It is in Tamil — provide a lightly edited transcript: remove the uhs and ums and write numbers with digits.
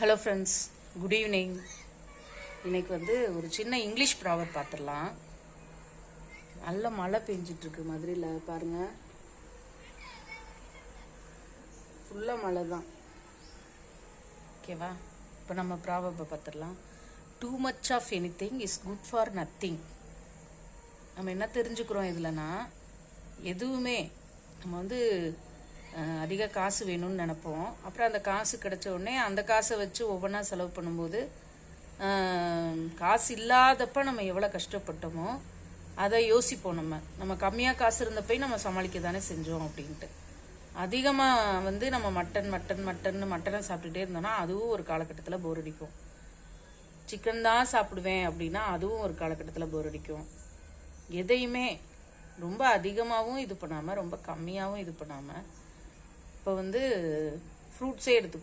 Hello friends, good evening. இன்னைக்கு ஒரு சின்ன இங்கிலீஷ் ப்ராவர்ப் பார்த்துடலாம். நல்ல மழை பெஞ்சிட்ருக்கு மதுரையில், பாருங்க, ஃபுல்லாக மழை தான். ஓகேவா? இப்போ நம்ம ப்ராவர்ப்பை பார்த்துடலாம். Too much of any thing is good for nothing. நம்ம என்ன தெரிஞ்சுக்கிறோம் இதுலனா, எதுவுமே நம்ம அதிக காசு வேணும்னு நினைப்போம். அப்புறம் அந்த காசு கிடைச்ச உடனே அந்த காசை வச்சு ஒவ்வொன்றா செலவு பண்ணும்போது காசு இல்லாதப்ப நம்ம எவ்வளோ கஷ்டப்பட்டோமோ அதை யோசிப்போம். நம்ம கம்மியாக காசு இருந்தப்போ நம்ம சமாளிக்க தானே செஞ்சோம் அப்படின்ட்டு. அதிகமாக நம்ம மட்டனை சாப்பிட்டுட்டே இருந்தோம்னா அதுவும் ஒரு காலகட்டத்தில் போர் அடிக்கும். சிக்கன் தான் சாப்பிடுவேன் அப்படின்னா அதுவும் ஒரு காலகட்டத்தில் போர் அடிக்கும். எதையுமே ரொம்ப அதிகமாகவும் இது பண்ணாமல் ரொம்ப கம்மியாகவும் இது பண்ணாமல் இப்போ ஃப்ரூட்ஸே எடுத்துக்கோ.